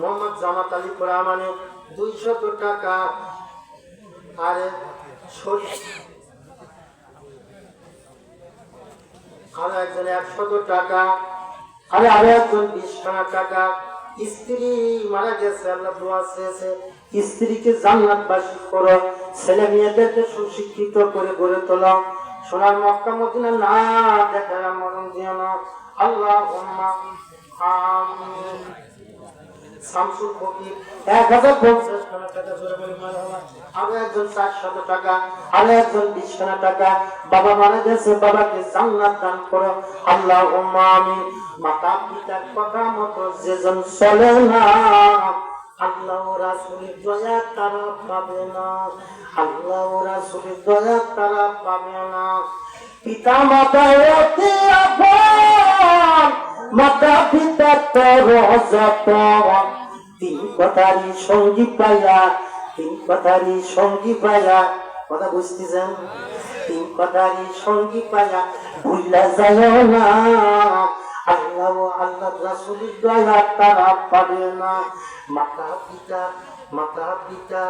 মোহাম্মদ জামাত আলী মানে 200 টাকা, আরে আরো একজন 100 টাকা, আরো একজন 20 টাকা। স্ত্রী মারা গেছে, আল্লাহ দোয়া চেয়েছে স্ত্রীকে জান্নাতবাসী করো, ছেলে মেয়েদেরকে সুশিক্ষিত করে গড়ে তোলো, সোনার মক্কা মদিনা না দেখার মরণ দিও না, আল্লাহুম্মা আমিন। শামসুল ফকির 1050 টাকা জোরে বলে মারহাবা। আরো একজন 400 টাকা, আরো একজন 20 টাকা। বাবা মারা গেছে, বাবাকে জান্নাত দান করো, আল্লাহুম্মা আমিন। মাতা পিতার কথা মতো যেজন চলে না, আল্লাহ ও রাসূলের দয়া তারা পাবে না, আল্লাহ ও রাসূলের দয়া তারা পাবে না। পিতা মাতা অতি আপন, মাতা পিতা তোর যতন, তিন কথারই সঙ্গী পাইয়া, তিন কথারই সঙ্গী পাইয়া, কথা বুঝতেছেন? তিন কথারই সঙ্গী পাইয়া ভুলা যায় না, আল্লাহ আল্লাহ রাসূলের দয়া তারা পাবে না। মাতা পিতা, মাতা পিতা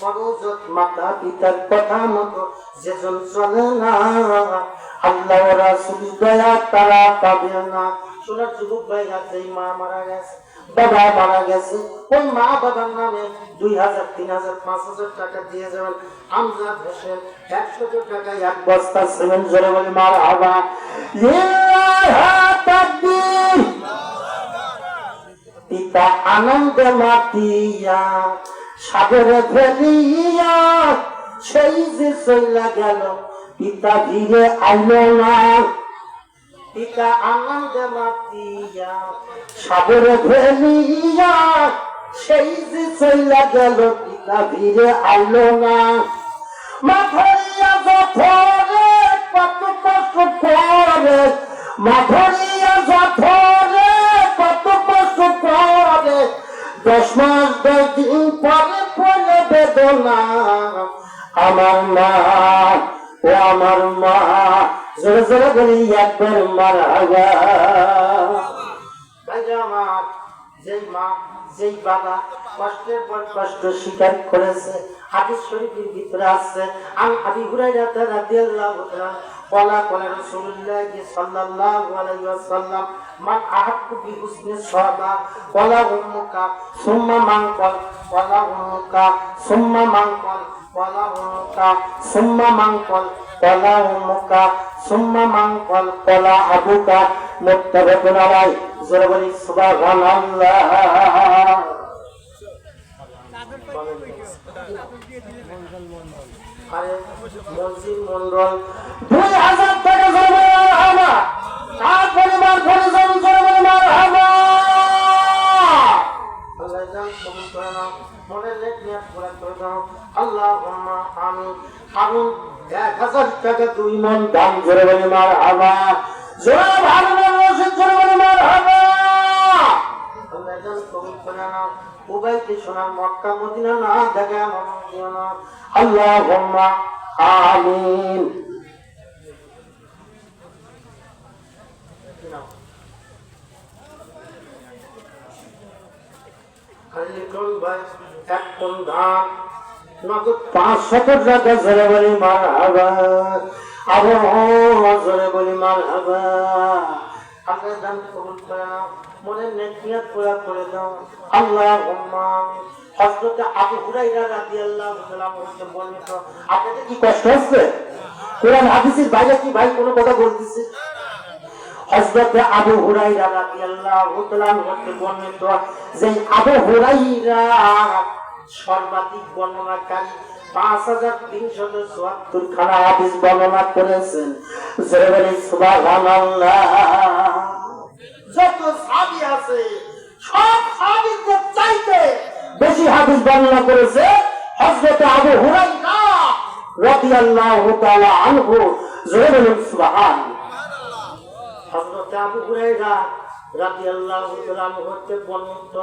পরজত, মাতা পিতার কথা মতো যেজন চলে না, আল্লাহ রাসূলের দয়া তারা পাবে না। সোনার যুবক ভাইরা, যেই মা মারা গেছে, বাবা মারা গেছে, ওই মা বাবার নামে 2000, 3000, 5000 টাকা দিয়ে যাবেন। আমজাদ হোসেন 100 টাকায় 1 বস্তা সিমেন্ট, জোরে বলে মারহাবা। পিতা আনন্দে মাতিয়া সাগরে ফেলিয়া, সেই যে চইলা গেল পিতা ফিরে আইলো না, পিতা আনন্দে মাতিয়া সাগরে ফেলিয়া, সেই যে চইলা গেল পিতা ফিরে আইলো না। মাথরিয়া যথরে কত কষ্ট করে, মাথরিয়া যথরে কত কষ্ট করে, 10 মাস 10 দিন পরে পড়ে বেদনা, আমার মা ও আমার মা, জোরে জোরে বলি একবার মারহাবা। আমার যেই মা, যেই বাবা কষ্টের পর কষ্ট স্বীকার করেছে, হাদিস শরীফের ভিতরে আছে, আন আবি হুরায়রা রাদিয়াল্লাহু তাআলা বলা বলে রাসূলুল্লাহ সাল্লাল্লাহু আলাইহি ওয়াসাল্লাম, মান আহাক্কু বি হুসনি সাহাবা ওয়ালা উম্মুকা সুম্মা মান ক্বাল ওয়ালা উম্মুকা সুম্মা মান ক্বাল ওয়ালা উম্মুকা সুম্মা মান ক্বাল ওয়ালা উম্মুকা সুম্মা মান ক্বাল ওয়ালা আবুকা, মুত্তাফাকুন আলাইহি। জোরে বলি সুবহানাল্লাহ। আরে মসজিদ মন্ডল 2000 টাকা জমা মারহাবা, আর পরিবার পরিজন জোরে বলি মারহাবা। আল্লাহ জান কবুল করে নাও, মনের নেক নিয়ত পুরা করে দাও, আল্লাহুম্মা আমিন। আমিন। 1000 টাকা 2 মণ দান, জোরে বলি মারহাবা। জোরে ভালো মসজিদ, জোরে বলি মারহাবা। আল্লাহ জান কবুল করে নাও, উবাইকে সোনার মক্কা মদিনা না দেখা মরণ দিও না, আল্লাহুম্মা আমিন। ভাই 1 কোন ধান নগদ 500 টাকা, জোরে বলি মারহাবা। আবু জোরে বলি মারহাবা। আল্লাহ দান কবুল করে নাও, মনের নেক নিয়ত পুরা করে দাও, আল্লাহুম্মা আমিন। হযরত আবু হুরায়রা রাদিয়াল্লাহু তাআলা বলতে বর্ণিত, আপনাদের কি কষ্ট হচ্ছে? কোরআন হাদিসের বাইরে কি ভাই কোনো কথা বলতেছে? হযরত আবু হুরায়রা রাদিয়াল্লাহু তাআলা বলতে বর্ণিত, যে আবু হুরায়রা সর্বাধিক বর্ণনাকারী 5374 খানা হাদিস বর্ণনা করেছেন, জোরে বলি সুবহানাল্লাহ। যত সাহাবী আছে সব সাহাবীদের চাইতে বেশি হাদিস বর্ণনা করেছে হযরত আবু হুরায়রা রাদিয়াল্লাহু তাআলা আনহু, জোরে বলি সুবহানাল্লাহ। হযরত আবু হুরায়রা রাদিয়াল্লাহু তাআলা হতে বর্ণিত,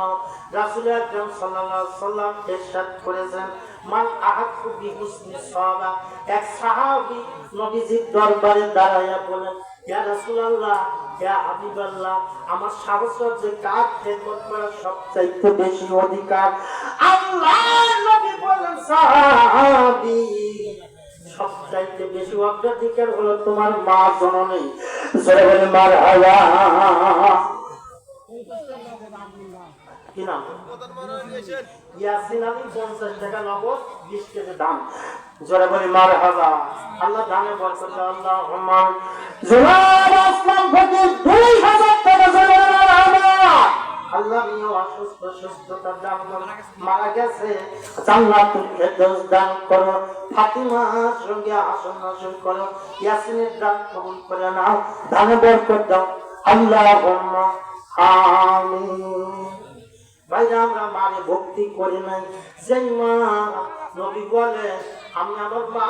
রাসূল আকরাম সাল্লাল্লাহু আলাইহি ওয়াসাল্লাম ইরশাদ করেছেন, মান আহাক্কু বি হুসনি সাহাবা, এক সাহাবী নবীজির দরবারে দাঁড়ায়া বলেন, ইয়া রাসূলুল্লাহ ইয়া হাবিবাল্লাহ, আমার সাহস যে কার খেদমত করার সবচাইতে বেশি অধিকার। আল্লাহর নবী বলেন সাহাবী সবচাইতে বেশি অগ্রাধিকার হলো তোমার মা জননী। জোরে বলে মারহাবা। কি নাম? ইয়াসিন আলী 50 টাকা নগদ 20 কেজি দাম। জোরে বলি মারহাবা। আল্লাহ দানে বরকত দাও। আল্লাহুম্মা জোরাব আসলাম ফকির 2000 টাকা জোরে মারহাবা। আল্লাহ নিয়ে অসুস্থ সুস্থতার দান করো, মারা গেছে জান্নাতুল ফেরদৌস দান করো, ফাতিমার সঙ্গে আসন নাসন করো, ইয়াসিনের দান কবুল করে নাও, দানে বরকত দাও। আল্লাহুম্মা আমিন। ভাইরা আমরা মারে ভক্তি করি নাই, যে মা নবী বলে আমি আমার মা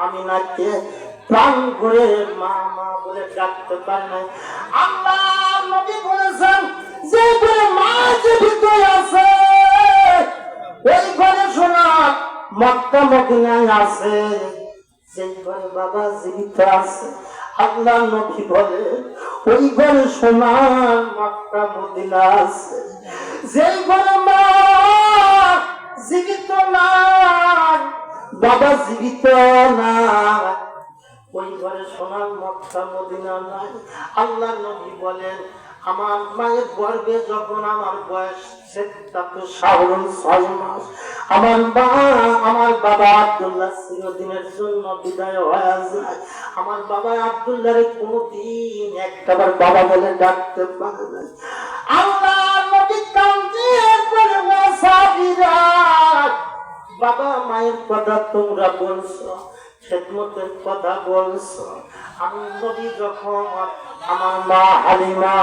আমি নাকে প্রাণ ভরে মা মা বলে ডাকতে পারি নাই। আল্লাহ নবী বলেছেন যে ঘরে মা জীবিত আছে ওই ঘরে সোনা মক্কা মদিনায় আছে, যে ঘরে বাবা জীবিত আছে আল্লাহ নবী বলে ওই ঘরে সোনার মক্কা মদিনা আছে। যে ঘরে মা জীবিত না বাবা জীবিত না ওই ঘরে সোনার মক্কা মদিনা নাই। আল্লাহ নবী বলেন আমার মায়ের গর্ভে যখন আমার বয়স 6 মাস, আমার মা আমার বাবা আব্দুল্লাহ চিরদিনের জন্য বিদায় হয়ে যায়। আমার বাবা আব্দুল্লাহরে কোনদিন একটাবার বাবা বলে ডাকতে পারে না। আল্লাহ নবী কাঁদিয়ে বলে ওয়াসাবিরা বাবা মায়ের কথা তোমরা বলছো, খেদমতের কথা বলছো। আমি নবী যখন আমার মা হালিমা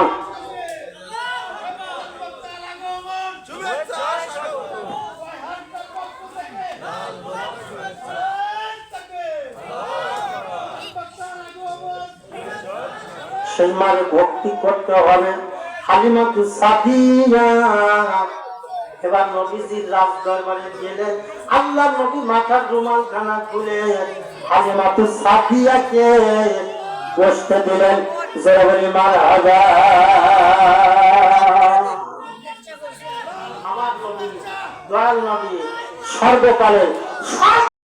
সেই মারে ভক্তি করতে হবে। হালিমাতু সাদিয়া এবার নবীজির রাজ দরবারে গেলেন। আল্লাহ নবী মাথার রুমাল খানা খুলে হালিমাতু সাদিয়াকে বসতে দিলেন। জোরে বলি মারহাবা। আমার নবী দয়াল নবী সর্বকালের